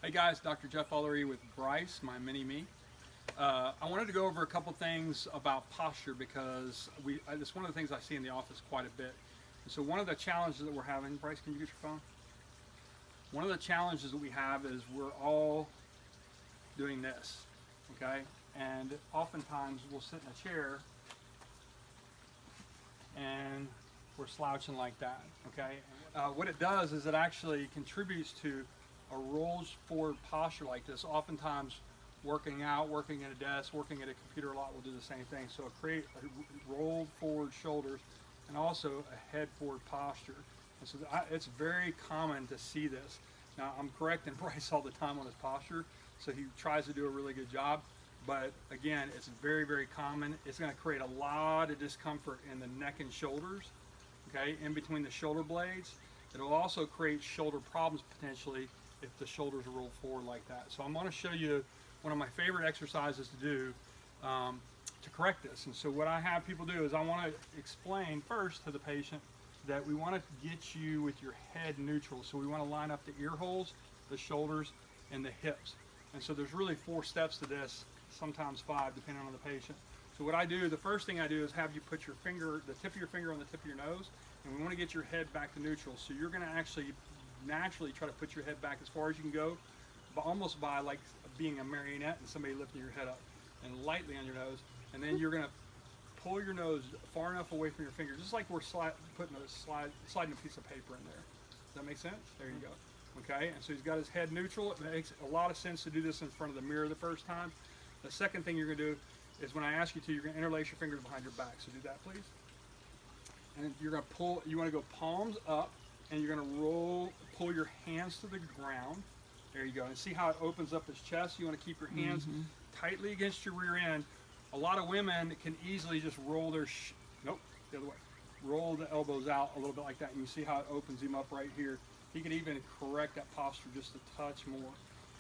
Hey guys, Dr. Jeff Ulery with Bryce, my mini-me. I wanted to go over a couple things about posture because it's one of the things I see in the office quite a bit. And so one of the challenges that we're having, Bryce, can you get your phone? One of the challenges that we have is we're all doing this, okay? And oftentimes we'll sit in a chair and we're slouching like that, okay? What it does is it actually contributes to a rolls forward posture like this. Oftentimes working out, working at a desk, working at a computer a lot will do the same thing. So create a rolled forward shoulders and also a head forward posture. And so it's very common to see this. Now I'm correcting Bryce all the time on his posture, so he tries to do a really good job. But again, it's very, very common. It's going to create a lot of discomfort in the neck and shoulders, okay, in between the shoulder blades. It'll also create shoulder problems potentially if the shoulders are rolled forward like that. So I'm going to show you one of my favorite exercises to do to correct this. And so what I have people do is I want to explain first to the patient that we want to get you with your head neutral. So we want to line up the ear holes, the shoulders, and the hips. And so there's really 4 steps to this, sometimes 5 depending on the patient. So what I do, the first thing I do is have you put your finger, the tip of your finger on the tip of your nose, and we want to get your head back to neutral. So you're going to actually naturally try to put your head back as far as you can go, but almost by like being a marionette and somebody lifting your head up and lightly on your nose. And then you're going to pull your nose far enough away from your finger, just like we're sliding a piece of paper in there. Does that make sense? There you go. Okay, and so he's got his head neutral. It makes a lot of sense to do this in front of the mirror the first time. The second thing you're going to do is when I ask you to, you're going to interlace your fingers behind your back. So do that, please. And you're going to pull, you want to go palms up, and you're going to pull your hands to the ground. There you go. And see how it opens up his chest? You want to keep your hands tightly against your rear end. A lot of women can easily just roll their, nope, the other way. Roll the elbows out a little bit like that, and you see how it opens him up right here. He can even correct that posture just a touch more.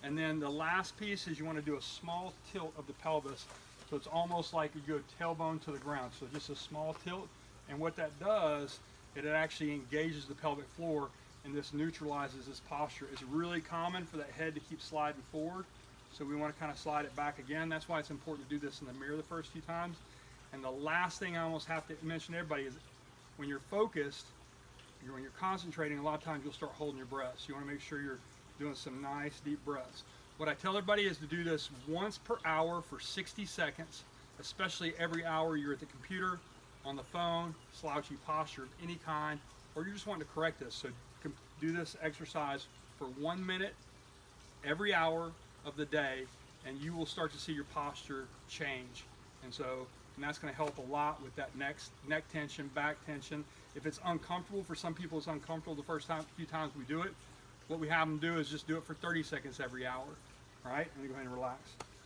And then the last piece is you want to do a small tilt of the pelvis. So it's almost like you go tailbone to the ground. So just a small tilt. And what that does, it actually engages the pelvic floor, and this neutralizes this posture. It's really common for that head to keep sliding forward. So we want to kind of slide it back again. That's why it's important to do this in the mirror the first few times. And the last thing I almost have to mention to everybody is when you're focused, when you're concentrating, a lot of times you'll start holding your breath. So you want to make sure you're doing some nice deep breaths. What I tell everybody is to do this once per hour for 60 seconds, especially every hour you're at the computer, on the phone, slouchy posture of any kind, or you're just wanting to correct this. So do this exercise for 1 minute every hour of the day, and you will start to see your posture change. And that's going to help a lot with that neck tension, back tension. If it's uncomfortable, for some people it's uncomfortable the first few times we do it, what we have them do is just do it for 30 seconds every hour. All right, and then go ahead and relax.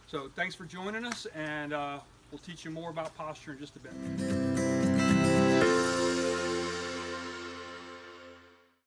So thanks for joining us, and we'll teach you more about posture in just a bit.